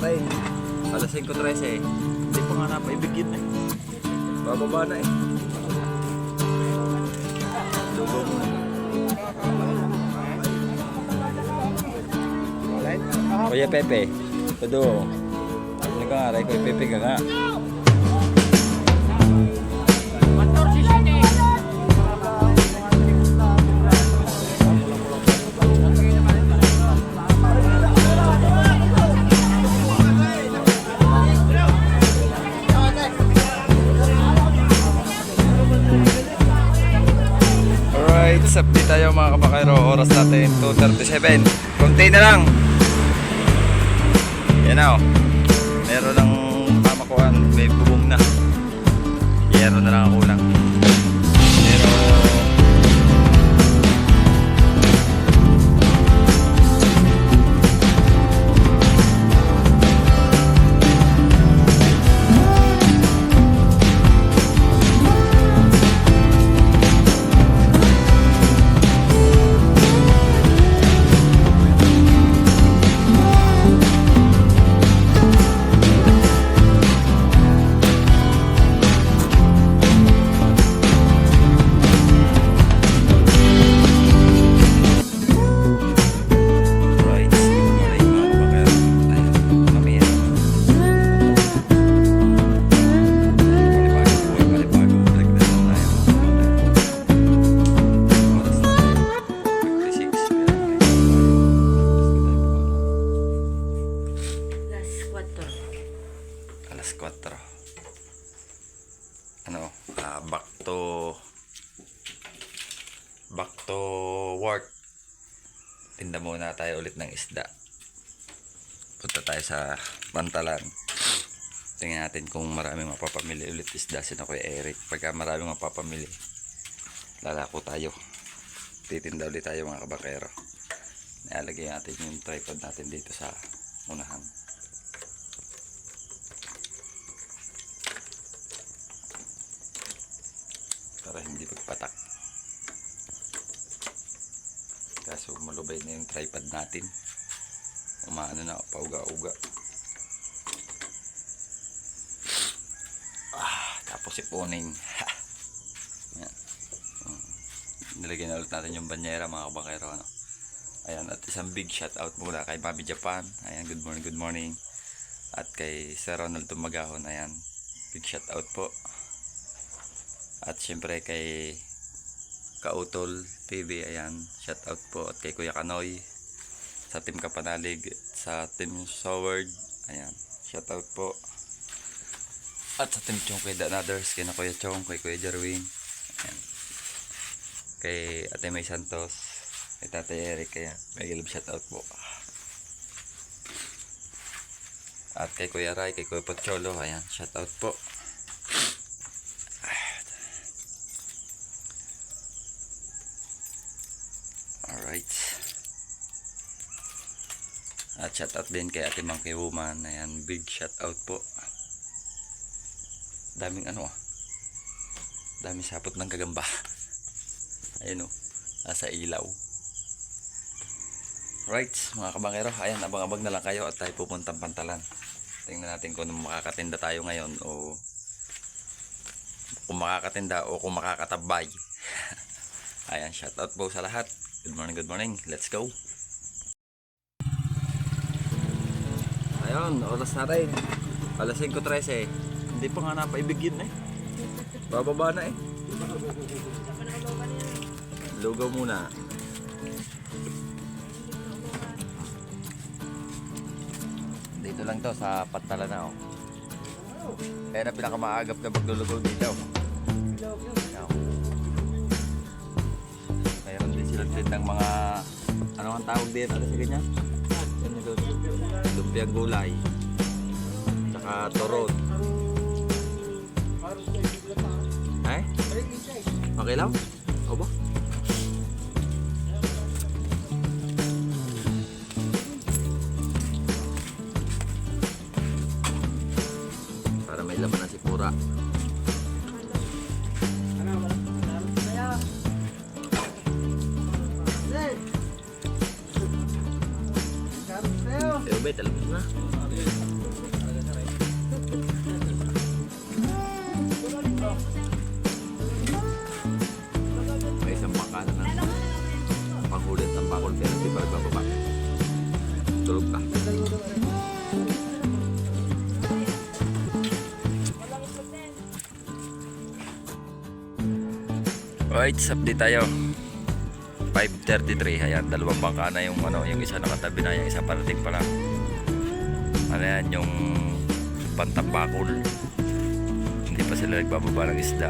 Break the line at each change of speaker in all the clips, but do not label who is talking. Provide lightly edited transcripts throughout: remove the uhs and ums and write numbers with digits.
natin. Alas 5:13 eh. Hindi pa nga napaibigin eh. Bababa na eh. Lugo muna. Kuya Pepe, todo. Ano ka nga, Ray? Kuya Pepe ka nga. Alright, update tayo mga kabakero. Oras natin 2:37. Konti na lang. Yan na o. Meron ng pamakuhan. May bubong na. Yero na lang ang kulang. Pero alas 4. Ano, back to work. Tinda muna tayo ulit ng isda. Punta tayo sa Pantalan. Tingnan natin kung maraming mapapamili ulit isda si Kuya Eric. Pagka maraming mapapamili, lalako tayo. Titinda ulit tayo mga kabakero. Nalagay natin yung tripod natin dito sa unahan. Para hindi pagpatak. Kaso malubay na yung tripod natin. Umaano na, pauga-uga. Tapos ipunin. Nilagyan na ulit natin yung banyera mga kabakero. Ano? Ayan, at isang big shout out mula kay Mami Japan. Ayan, good morning. At kay Sir Ronald Tumagahon. Ayan, big shout out po. At syempre kay Kautol TV, ayan, shout out po. At kay Kuya Kanoy sa Team Kapanalig, sa Team Soward, ayan, shout out po. At sa Team Chong kay Dan Others, kay na Kuya Chong, kay Kuya Jarwin, ayan, kay Ate May Santos, kay Tatay Eric, ayan, may shout out po. At kay Kuya Ray, kay Kuya Pocholo, ayan, shout out po. Alright. At shout out din kay Ate Monkey Woman. Ayan, big shout out po. Daming daming sapot ng gagamba. Ayun o, nasa ilaw. Right, mga kabangero, ayan, abang-abang na lang kayo at tayo pupuntang Pantalan. Tingnan natin kung makakatinda tayo ngayon o kung makakatinda o kung makakatabay. Ayan, shout out po sa lahat. Good morning, let's go. Ayun, oras natin alas 5:13. Hindi pa nga napaibigin eh. Bababa na eh. Lugaw muna. Dito lang to sa Pantalan na oh. Kaya na pinakamaagap na maglulugaw dito. Mayroon din sila din ng mga ano ang tawag din, ano sa ganyan? Lumpiang gulay. Tsaka torot. Ay? Okay lang? O ba? Para may laman na si Pura. Bet, alam mo na. bakol pero hindi pa nagbababa. Tulog ka. Alright, update tayo. 5:33. Ayan, dalawang bangka na yung yung isa nakatabi na, yung isa parating pa lang. Ano yan, yung pantambakol. Hindi pa sila nagbababa ng isda.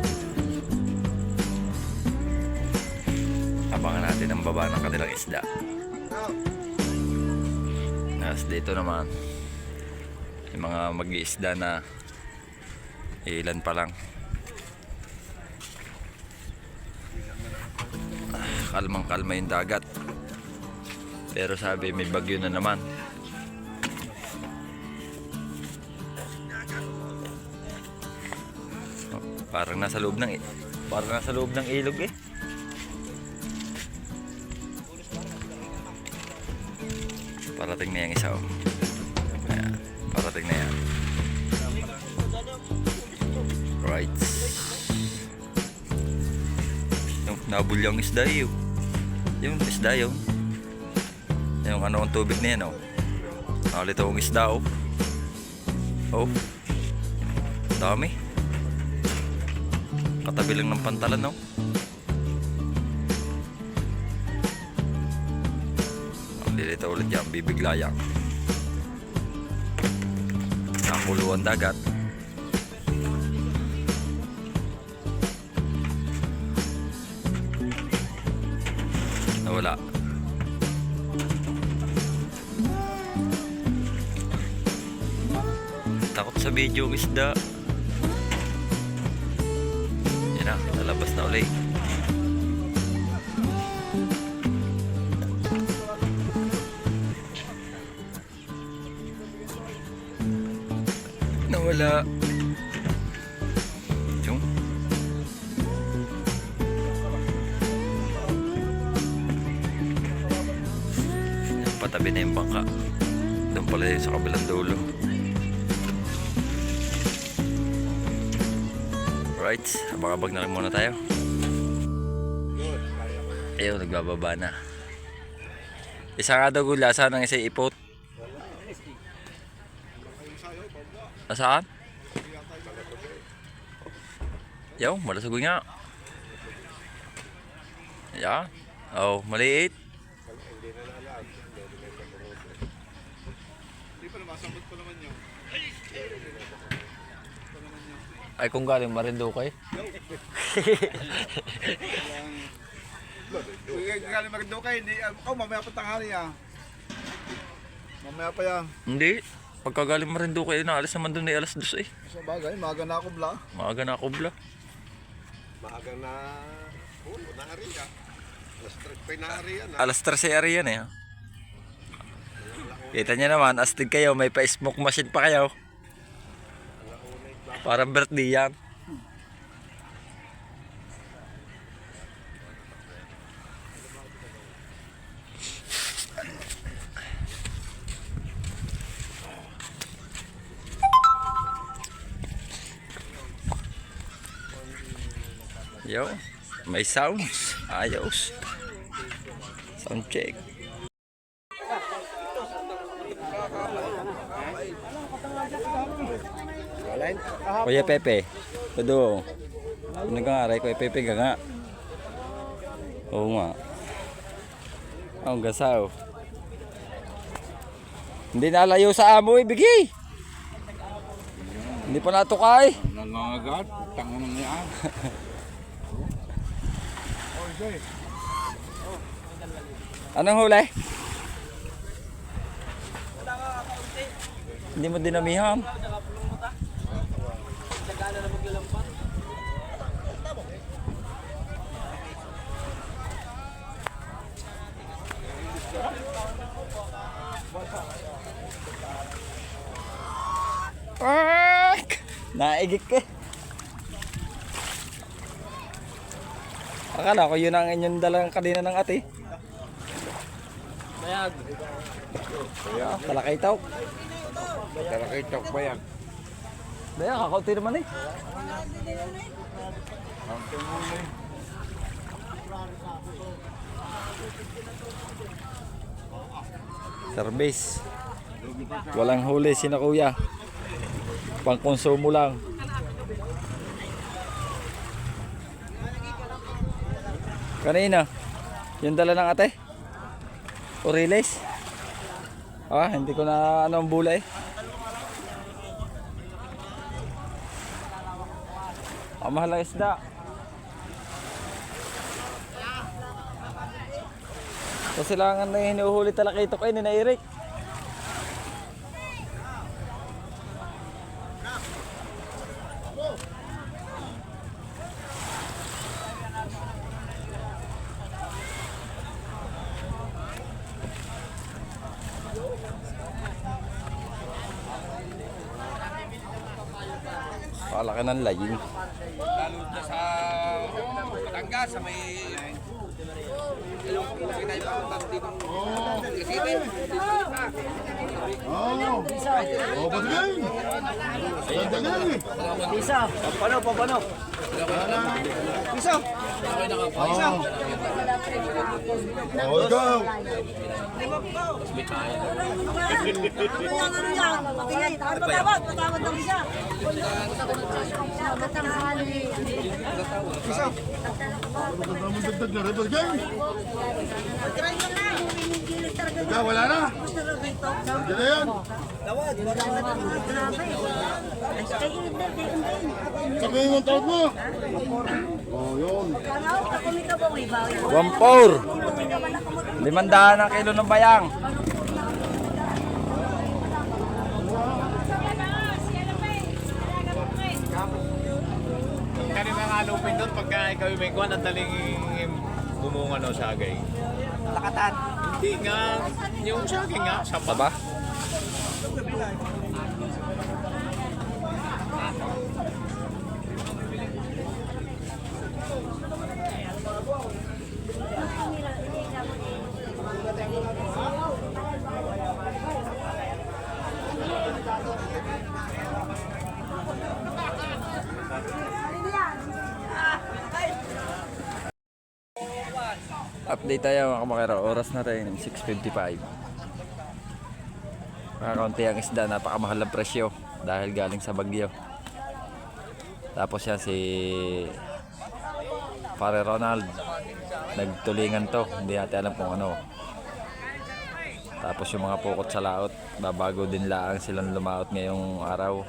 Abangan natin ang baba ng kanilang isda. Tapos dito naman yung mga mag-iisda na ilan pa lang. Kalmang kalma yung dagat, pero sabi may bagyo na naman. Parang nasa loob ng ilog eh. Parating na yung isa oh. Ayan, parating na yan. Right. Yung nabul yung isda yun. Yung isda yun. Yung ang tubig na yan oh. Nakalito ang isda oh. Oh. Dami. Katabi lang ng pantalan oh. Dito ulit yan, bibigla yan. Nakuluan dagat. Nawala. Takot sa video yung isda. Yan na, nalabas na ulit. Nawala. Yung patabi na yung bangka. Doon pala yun sa kabilang dulo. Right, abang-abang na rin muna tayo. Ayun, nagbababa na. Isa nga daw gulasa ng isa ipot. Nasaan? Yaw, malasugod nga. Yan. Oh, maliit. Ay, kung galing Marinduque.
Galing Marinduque, hindi. Mamaya pa tanghali ah. Mamaya pa yan.
Hindi. Pagkagaling Marinduque, naalis naman doon ay alas 2 eh.
Sa bagay, maaga na ako bla.
Maaga na kubla.
Maaga na... naariya. Alas 3 pa naariya na.
Alas 3 ay ariyan eh. Kita niya naman, astig kayo, may pa-smoke machine pa kayo. Parang birthday yan. Yo, may sounds. Ayos. Sound check. Kuya Pepe, todo. Nag-aaray Kuya Pepe ka nga. Oo nga. Ang gasaw. Hindi nalayo sa amo ibigay. Hindi pa natukay.
Nangangagat, tangan ng yan.
Anong huli? Hindi mo dinamihan. Naigik ka. Akala ko yun ang inyong dalang kanina ng ate. Bayag. Talakay tawk.
Talakay tawk ba yan?
Bayag, kakaunti naman eh. Service. Walang huli si na kuya. Pangkonsumo lang. Kanina, yung dala ng ate? Oriles? Ah, hindi ko na ano ang bulay. Ang mahal ang isda. Kasi lang ang hinuhuli talaga ito kayo ni na Eric. Palaki ng layin.
Lalo na sa Batangas, sa may... Kasi tayo papunta dito. City.
Oh, patagay! Patagay!
Isa. Papano. Isa.
Oh, ikaw! Magandang dagdag na rin, patagay! Ikaw, wala na! Hindi na yan! Sabihin ang tawag mo! Oh, yun.
1.4 500 ang kilo ng bayang.
Kanina nga lupin doon pagka ikaw yung may kuwan, ang daling bumunga no sagay.
Lakatan.
Hindi nga, yung sagay nga, saba.
Saba? Update tayo mga kamakero. Oras na rin 6:55. Kakaunti ang isda, napakamahal ang presyo dahil galing sa bagyo. Tapos yan si Pare Ronald, nagtulingan to, hindi natin alam kung ano. Tapos yung mga pukot sa laot, babago din laang silang lumaot ngayong araw.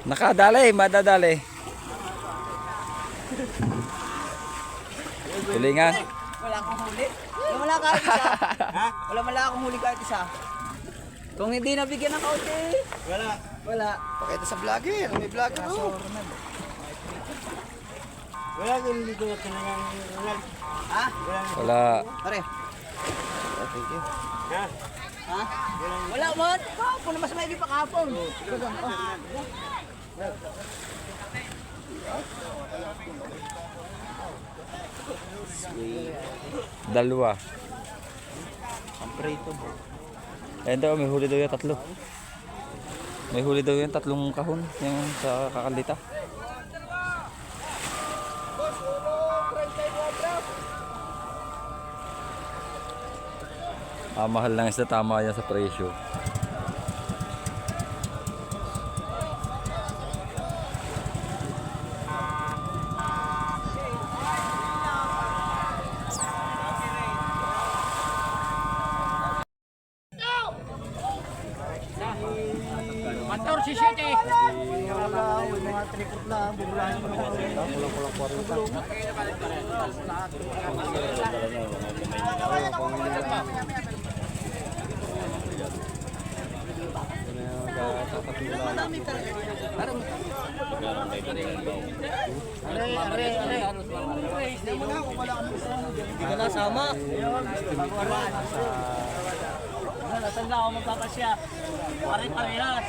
Nakadali, madadali. Tulingan.
Wala akong huli. Wala kahit isa. Ha? Wala akong huli kahit isa. Kung hindi nabigyan ng kaunti. Wala. Pakita sa vlogger. May vlogger ako. Wala kang hindi ko na tinangang. Ha?
Wala.
Pare. Thank you. Ha? Ha? Wala man. Kapon na mas maigi pa kapon.
Dalawa.
Ang prito mo.
Ayun daw, may huli daw yung tatlo. May huli daw yung tatlong kahon yung sa kakalita. Mahal lang isda, tama yan sa presyo.
Mator si City.
Mga tripod lang. Bubulahin mo naman. Hindi ka nasama. Nasaan na ako magpapasya? Pare-parehas.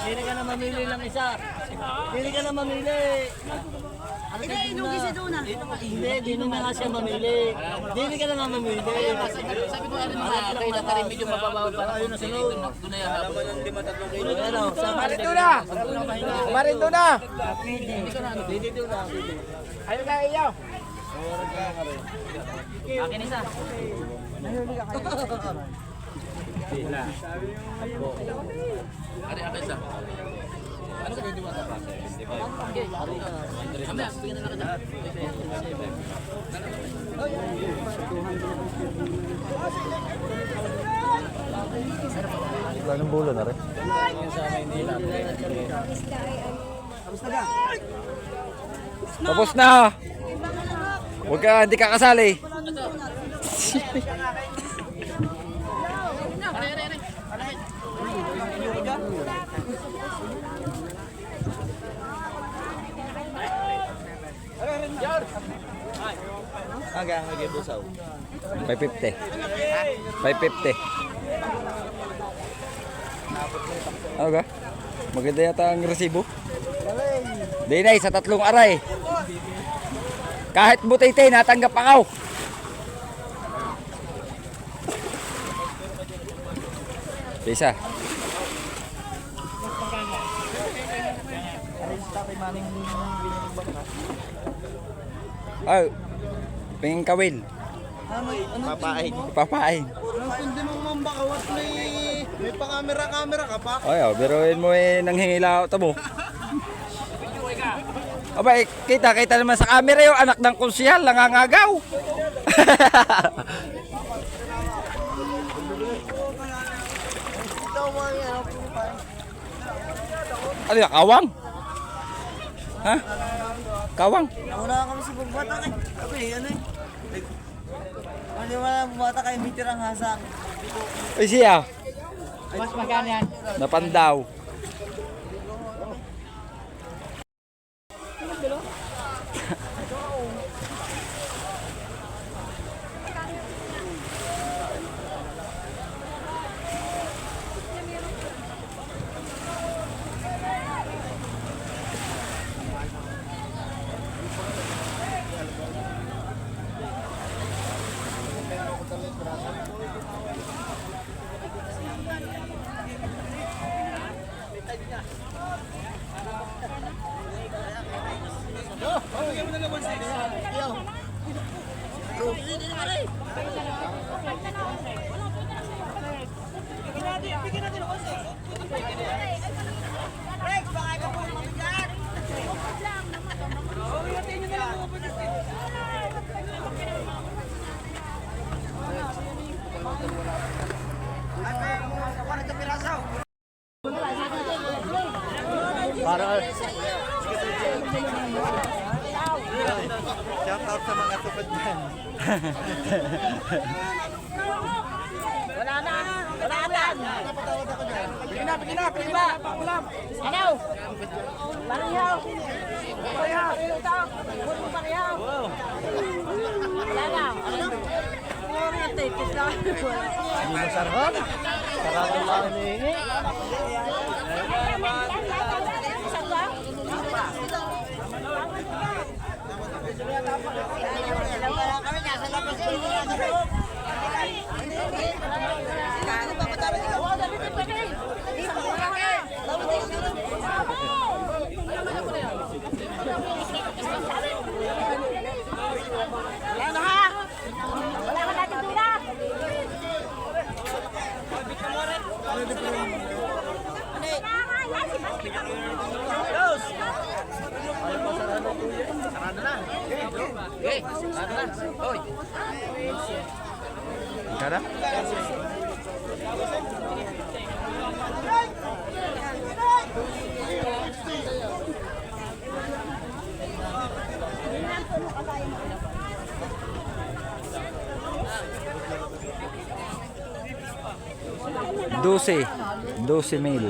Hindi ka na mamili lang isa. Hindi ka na mamili.
Hindi, inugi si Duna.
Hindi, di na nga siya mamili. Hindi ka na nga mamili.
Sabi ko, alam mo na, kayo na tayo medyo mababaw para ayun na sunod. Doon na yan.
Marito na! Marito na! Ayun ka iyo! Akin isa.
Ari, akin isa. Ano ka hindi mo ata pa? Mamaya, bigyan na lang kita.
Anong bulo na rin? Tapos na! Huwag ka, hindi ka kasali.
Hanggang nag-ibusaw.
550. 550. Ano ka? Maganda yata ang resibo. Dinay, sa 3 aray. Kahit butite, natanggap ako. Isa. Ay, pingin kawil.
Papain.
Papain.
Hindi mo mambakawat may pa-camera ka pa.
Ay, oh, biruin mo nanghingila ako mo. Aba, kita naman sa camera yung anak ng konsyal, nangangagaw. Ano yan, kawang? Ha? Kawang?
Nauna kami sa bugbata kay. Sabi, ano eh. Hindi wala bumata kay mitirang hasak.
Ay siya,
Mas magkano yan?
napandaw.
Shout out sa mga tupad dyan.
Wala na! Wala na! Bigyan na! Pakulam! Ano? Parihaw! Parihaw! Parihaw! Wala na! Ano?
Hindi mo sarap? Sarap ang mga hinihingi.
Wala ka natin tula!
Kada? Dose. 12 mil.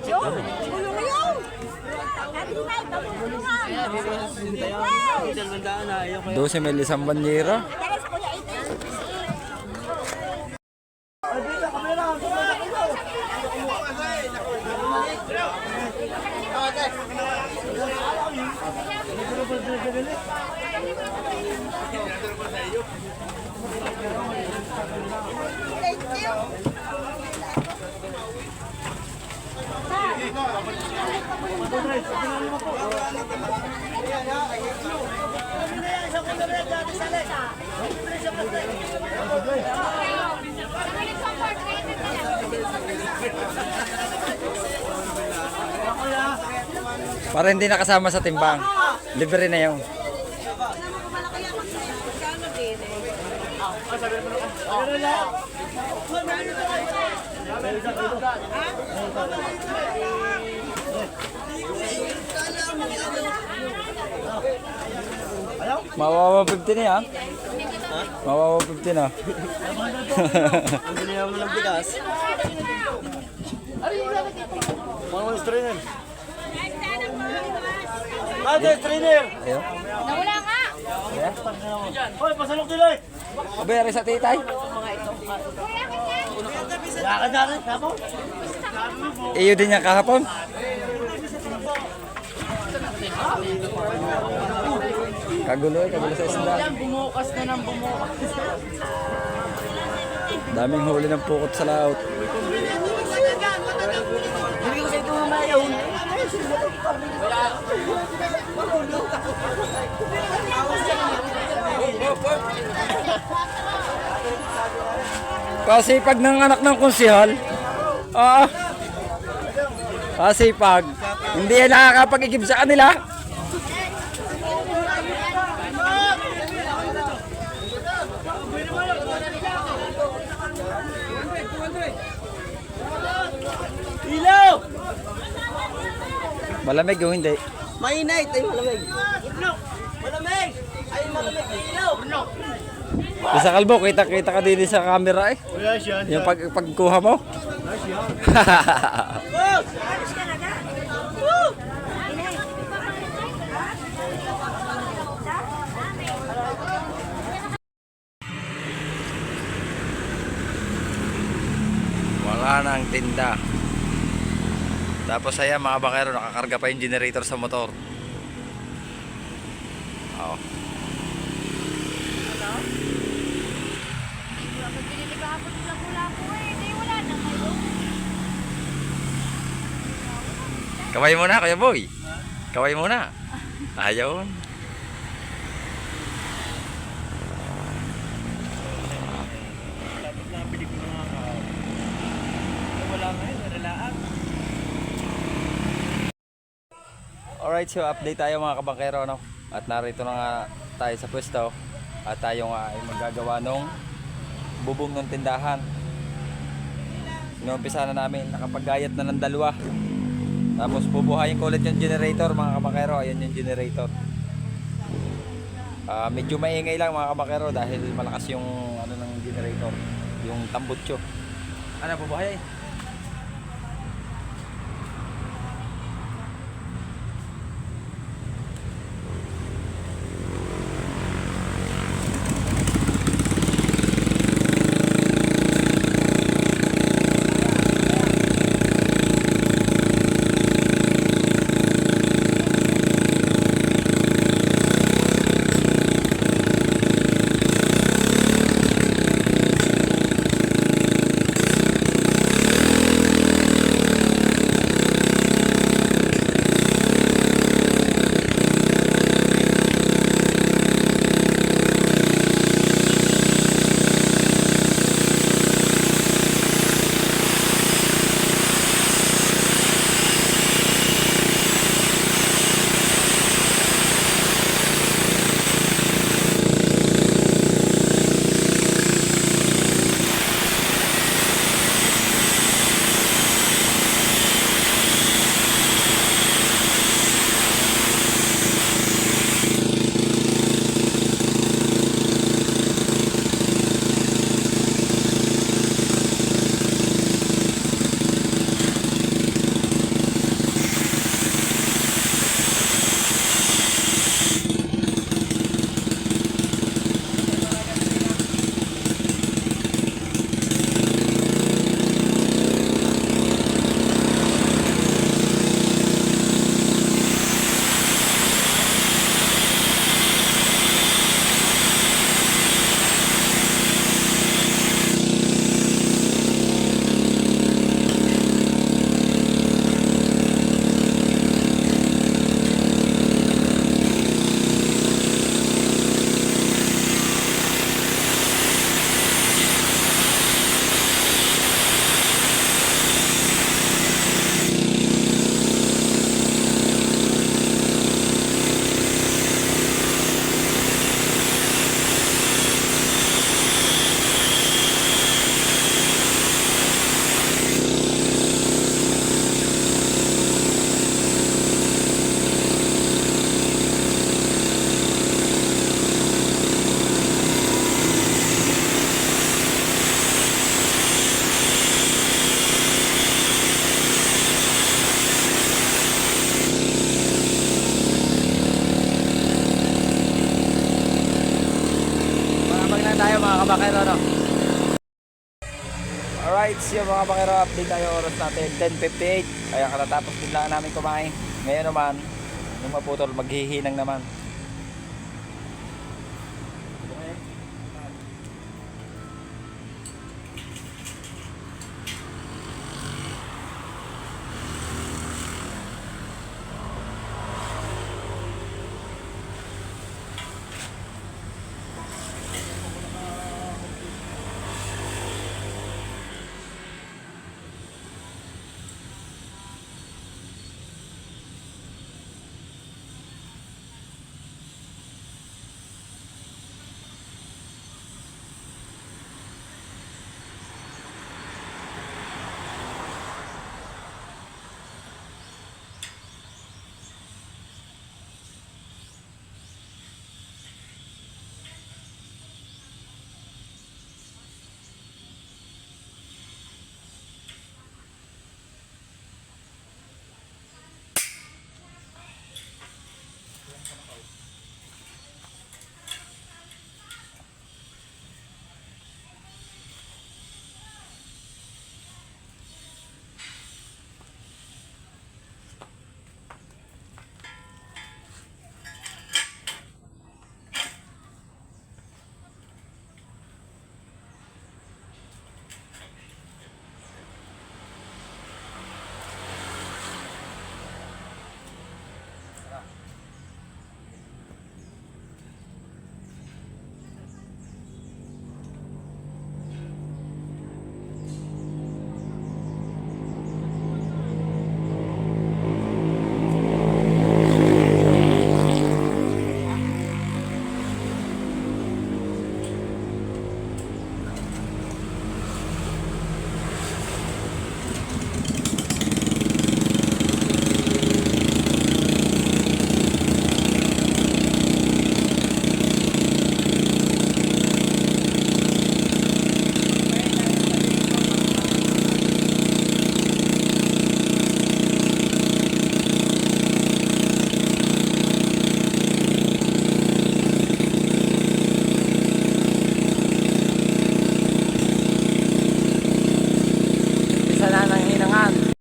Gulong yan!
12 mil isang banyera. Para hindi nakasama sa timbang. Libre na yun. Mawawa 50 na yan. Mawawa 50 na.
Ang binila mo ng bigas. Mga strainer. Strainer!
Ayun.
Nawala nga!
Hoy, pasalok nila eh!
Abay, sa titay.
Lakad natin, kapo?
Iyo din niya kahapon. Kagulo sa isda.
Bumukas na ng bumukas.
Daming huli ng pukot sa laot.
Hindi ko sa ito mamaya yun.
Kasipag ng anak ng konsihal. Kasipag. Hindi yan nakakapag-igib sa kanila.
Ilaw!
Malamig o hindi?
Mainit ay malamig. Malamig! Ay malamig ilaw!
Sa kalbo, kita-kita ka din sa camera eh. Yung pagkuha mo. Wala nang tinda. Tapos ayan mga bakero, nakakarga pa yung generator sa motor. Oo.
Pinili ka hapon sa lapu-lapu eh. Hindi, wala na ngayon.
Kaway muna, Kuya Boy. Kaway muna. Ayaw. Alright, so update tayo mga kabangkero, no? At narito na nga tayo sa pwesto. At tayo nga ay magagawa nung bubong ng tindahan. Inumpisa na namin, nakapaggayat na ng dalawa. Tapos bubuhayin ko ulit yung generator mga kabangkero. Ayan yung generator. Medyo maingay lang mga kabangkero dahil malakas yung ano ng generator, yung tambutso. Ano bubuhay? bakero, no? Alright, so mga bakero, update tayo oras natin, 10:58. Kaya katatapos din lang namin kumain. Ngayon naman, yung maputol, maghihinang naman. Isa na ng hinangan.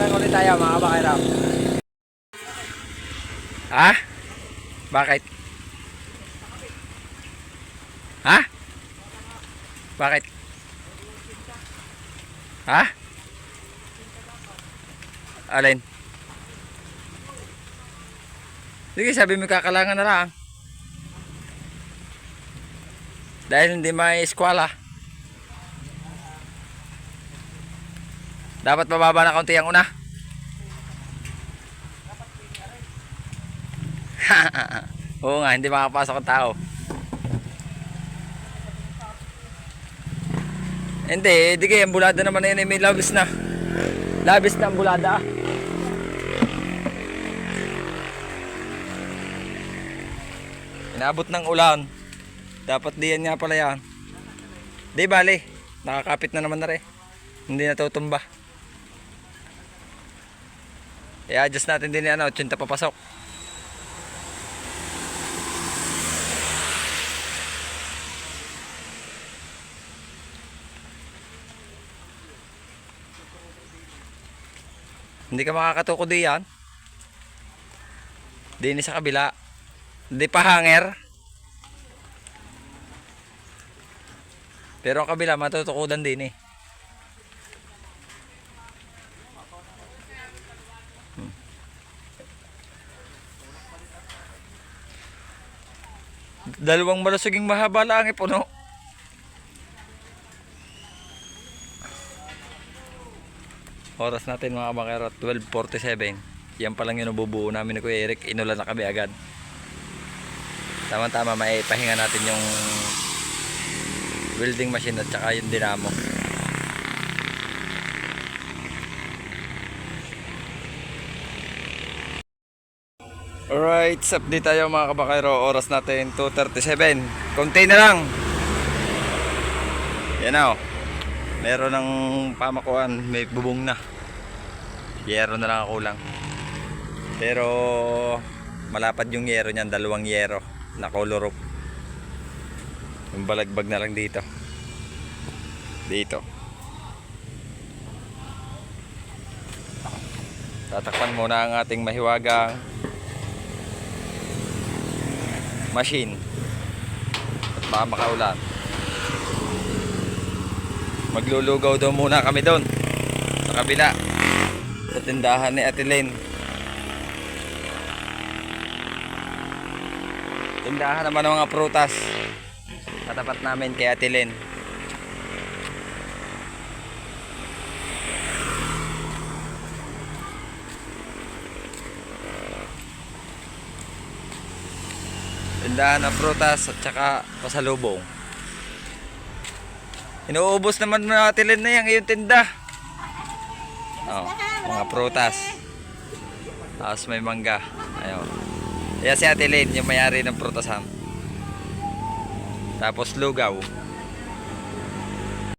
Ulit tayo mga bakero. Ha? Bakit? Ha? Bakit? Ha? Alin? Sige, sabi mo kakalangan na lang. Dahil hindi may eskwela. Dapat bababa na kaunti ang una. Oo nga, hindi makapasok ang tao. Hindi, di kaya ang bulada naman na yun may labis na. Labis na ang bulada. Inabot ng ulan. Dapat diyan nga pala yan. Di bali, nakakapit na naman na rin. Hindi natutumba. I-adjust natin din yan, 80 papasok. Hindi ka makakatukod diyan. Dini sa kabila. Hindi pa hanger. Pero ang kabila matutukudan din eh. Dalawang malusuging mahaba lang puno. Oras natin mga kabakero, 12:47. Yan pa lang yung nabubuo namin ni Kuya Eric. Inulan na kami agad. Tama-tama maipahinga natin yung welding machine at saka yung dinamo. Alright, update tayo mga kabakero. Oras natin 2:37. Konti na lang. Yan na oh. Meron ng pamakuan, may bubong na. Yero na lang ako lang. Pero malapad yung yero niyan, 2 yero na color roof. Yung balagbag na lang dito. Dito. Tatakpan muna ang ating mahiwagang machine. At baka makaulan. Maglulugaw daw muna kami doon sa kabila sa tindahan ni Ate Len. Tindahan naman ng mga prutas katapat namin kay Ate Len. Tindahan ng prutas at saka pasalubong. Inuubos naman na Ate Len na yung tinda. Oh, mga prutas. Tapos may mangga. Ayun. Kaya si Ate Len yung may-ari ng prutasan. Tapos lugaw.